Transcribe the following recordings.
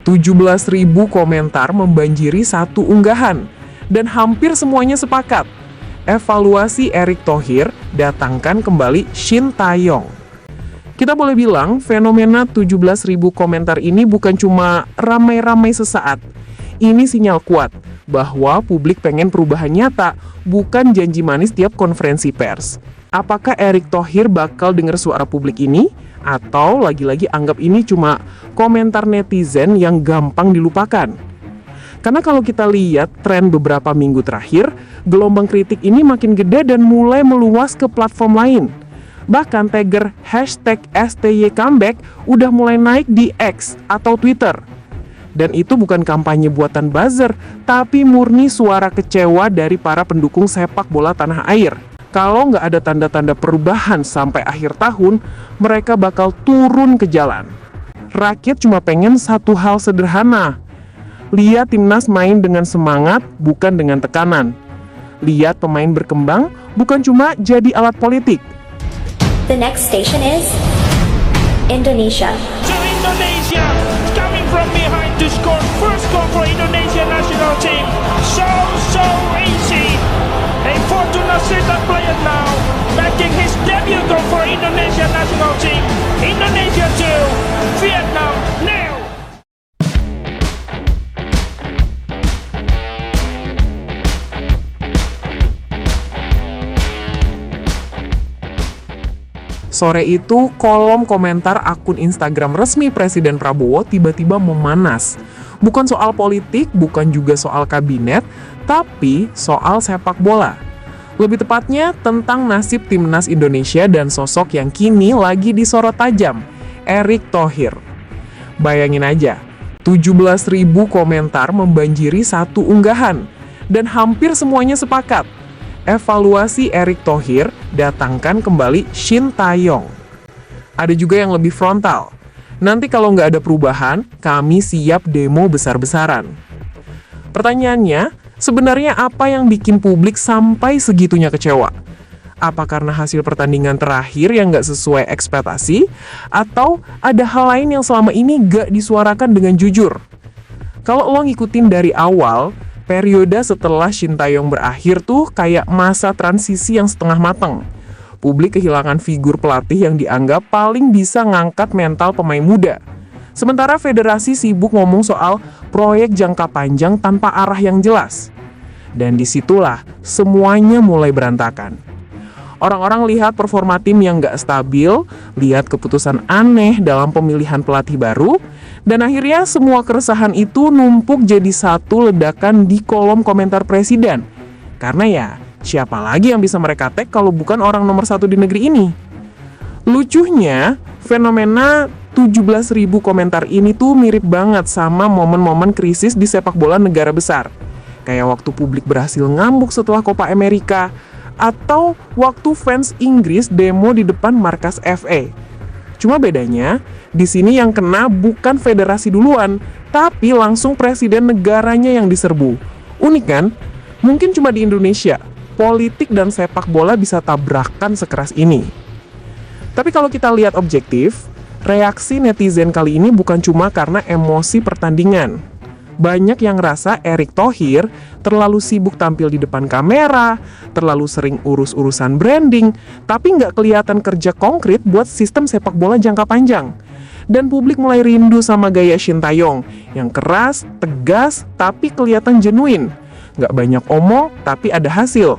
17.000 komentar membanjiri satu unggahan, dan hampir semuanya sepakat. Evaluasi Erick Thohir, datangkan kembali Shin Tae-yong. Kita boleh bilang, fenomena 17.000 komentar ini bukan cuma ramai-ramai sesaat. Ini sinyal kuat bahwa publik pengen perubahan nyata, bukan janji manis tiap konferensi pers. Apakah Erick Thohir bakal dengar suara publik ini? Atau lagi-lagi anggap ini cuma komentar netizen yang gampang dilupakan? Karena kalau kita lihat tren beberapa minggu terakhir, gelombang kritik ini makin gede dan mulai meluas ke platform lain. Bahkan tagger #STYComeback udah mulai naik di X atau Twitter. Dan itu bukan kampanye buatan buzzer, tapi murni suara kecewa dari para pendukung sepak bola tanah air. Kalau nggak ada tanda-tanda perubahan sampai akhir tahun, mereka bakal turun ke jalan. Rakyat cuma pengen satu hal sederhana. Lihat timnas main dengan semangat, bukan dengan tekanan. Lihat pemain berkembang, bukan cuma jadi alat politik. The next station is Indonesia. To Indonesia, coming from behind to score first goal for Indonesia national team. So easy. A Fortuna Sittard player now making his debut goal for Indonesia national team. Indonesia 2, Vietnam 0. Sore itu, kolom komentar akun Instagram resmi Presiden Prabowo tiba-tiba memanas. Bukan soal politik, bukan juga soal kabinet, tapi soal sepak bola. Lebih tepatnya tentang nasib timnas Indonesia dan sosok yang kini lagi disorot tajam, Erick Thohir. Bayangin aja, 17.000 komentar membanjiri satu unggahan, dan hampir semuanya sepakat. Evaluasi Erick Thohir, datangkan kembali Shin Tae-yong. Ada juga yang lebih frontal. Nanti kalau nggak ada perubahan, kami siap demo besar-besaran. Pertanyaannya, sebenarnya apa yang bikin publik sampai segitunya kecewa? Apa karena hasil pertandingan terakhir yang nggak sesuai ekspektasi? Atau ada hal lain yang selama ini nggak disuarakan dengan jujur? Kalau lo ngikutin dari awal, periode setelah Shin Tae-yong berakhir tuh kayak masa transisi yang setengah matang. Publik kehilangan figur pelatih yang dianggap paling bisa ngangkat mental pemain muda. Sementara federasi sibuk ngomong soal proyek jangka panjang tanpa arah yang jelas. Dan disitulah semuanya mulai berantakan. Orang-orang lihat performa tim yang nggak stabil, lihat keputusan aneh dalam pemilihan pelatih baru, dan akhirnya semua keresahan itu numpuk jadi satu ledakan di kolom komentar presiden. Karena ya, siapa lagi yang bisa mereka tag kalau bukan orang nomor satu di negeri ini? Lucunya, fenomena 17.000 komentar ini tuh mirip banget sama momen-momen krisis di sepak bola negara besar. Kayak waktu publik berhasil ngambuk setelah Copa America, atau waktu fans Inggris demo di depan markas FA. Cuma bedanya, di sini yang kena bukan federasi duluan, tapi langsung presiden negaranya yang diserbu. Unik kan? Mungkin cuma di Indonesia, politik dan sepak bola bisa tabrakan sekeras ini. Tapi kalau kita lihat objektif, reaksi netizen kali ini bukan cuma karena emosi pertandingan. Banyak yang ngerasa Erick Thohir terlalu sibuk tampil di depan kamera, terlalu sering urus-urusan branding, tapi nggak kelihatan kerja konkret buat sistem sepak bola jangka panjang. Dan publik mulai rindu sama gaya Shin Tae-yong, yang keras, tegas, tapi kelihatan genuine. Nggak banyak omong, tapi ada hasil.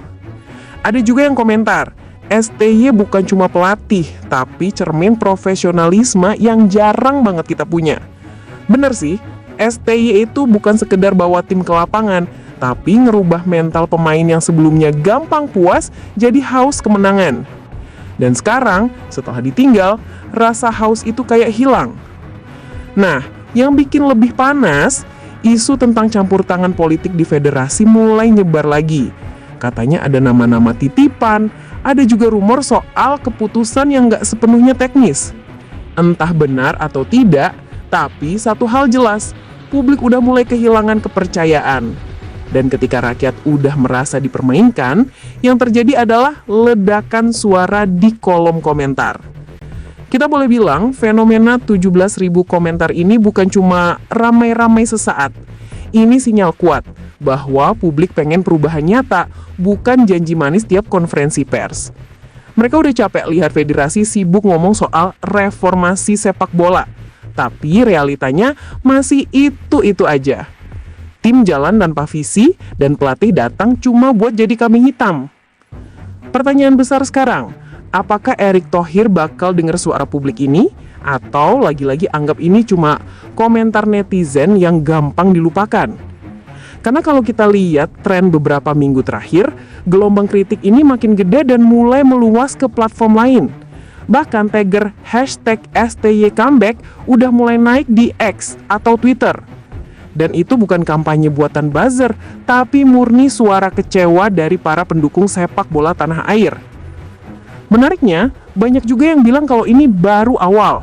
Ada juga yang komentar, STY bukan cuma pelatih, tapi cermin profesionalisme yang jarang banget kita punya. Bener sih, STY itu bukan sekedar bawa tim ke lapangan, tapi ngerubah mental pemain yang sebelumnya gampang puas jadi haus kemenangan. Dan sekarang, setelah ditinggal, rasa haus itu kayak hilang. Nah, yang bikin lebih panas, isu tentang campur tangan politik di federasi mulai nyebar lagi. Katanya ada nama-nama titipan, ada juga rumor soal keputusan yang nggak sepenuhnya teknis. Entah benar atau tidak, tapi satu hal jelas, publik udah mulai kehilangan kepercayaan. Dan ketika rakyat udah merasa dipermainkan, yang terjadi adalah ledakan suara di kolom komentar. Kita boleh bilang fenomena 17.000 komentar ini bukan cuma ramai-ramai sesaat. Ini sinyal kuat bahwa publik pengen perubahan nyata, bukan janji manis tiap konferensi pers. Mereka udah capek lihat federasi sibuk ngomong soal reformasi sepak bola, tapi realitanya masih itu-itu aja. Tim jalan tanpa visi dan pelatih datang cuma buat jadi kambing hitam. Pertanyaan besar sekarang, apakah Erick Thohir bakal dengar suara publik ini? Atau lagi-lagi anggap ini cuma komentar netizen yang gampang dilupakan? Karena kalau kita lihat tren beberapa minggu terakhir, gelombang kritik ini makin gede dan mulai meluas ke platform lain. Bahkan tagger #STYComeback udah mulai naik di X atau Twitter. Dan itu bukan kampanye buatan buzzer, tapi murni suara kecewa dari para pendukung sepak bola tanah air. Menariknya, banyak juga yang bilang kalau ini baru awal.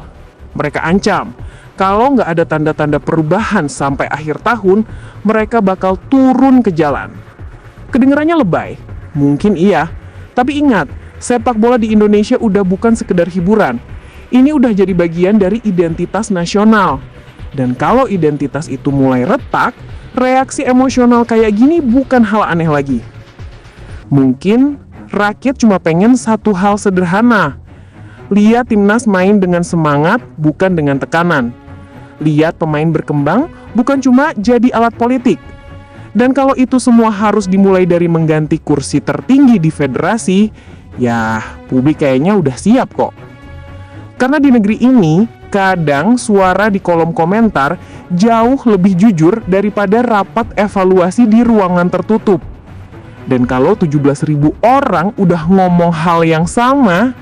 Mereka ancam, kalau nggak ada tanda-tanda perubahan sampai akhir tahun, mereka bakal turun ke jalan. Kedengarannya lebay? Mungkin iya. Tapi ingat, sepak bola di Indonesia udah bukan sekedar hiburan. Ini udah jadi bagian dari identitas nasional. Dan kalau identitas itu mulai retak, reaksi emosional kayak gini bukan hal aneh lagi. Mungkin rakyat cuma pengen satu hal sederhana. Lihat timnas main dengan semangat, bukan dengan tekanan. Lihat pemain berkembang, bukan cuma jadi alat politik. Dan kalau itu semua harus dimulai dari mengganti kursi tertinggi di federasi, ya publik kayaknya udah siap kok. Karena di negeri ini, kadang suara di kolom komentar jauh lebih jujur daripada rapat evaluasi di ruangan tertutup. Dan kalau 17.000 orang udah ngomong hal yang sama,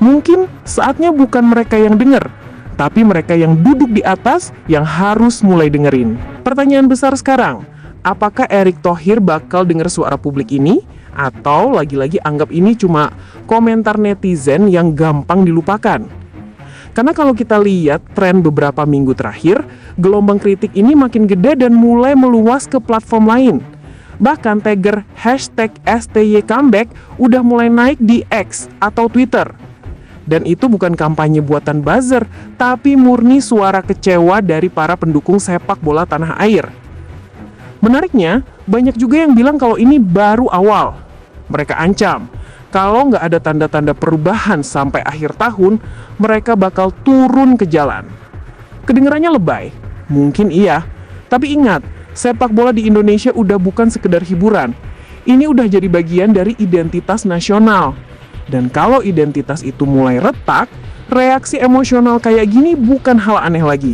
mungkin saatnya bukan mereka yang denger, tapi mereka yang duduk di atas yang harus mulai dengerin. Pertanyaan besar sekarang, apakah Erick Thohir bakal denger suara publik ini? Atau lagi-lagi anggap ini cuma komentar netizen yang gampang dilupakan? Karena kalau kita lihat tren beberapa minggu terakhir, gelombang kritik ini makin gede dan mulai meluas ke platform lain. Bahkan tagger #STYComeback udah mulai naik di X atau Twitter. Dan itu bukan kampanye buatan buzzer, tapi murni suara kecewa dari para pendukung sepak bola tanah air. Menariknya, banyak juga yang bilang kalau ini baru awal. Mereka ancam, kalau nggak ada tanda-tanda perubahan sampai akhir tahun, mereka bakal turun ke jalan. Kedengarannya lebay? Mungkin iya. Tapi ingat, sepak bola di Indonesia udah bukan sekedar hiburan. Ini udah jadi bagian dari identitas nasional. Dan kalau identitas itu mulai retak, reaksi emosional kayak gini bukan hal aneh lagi.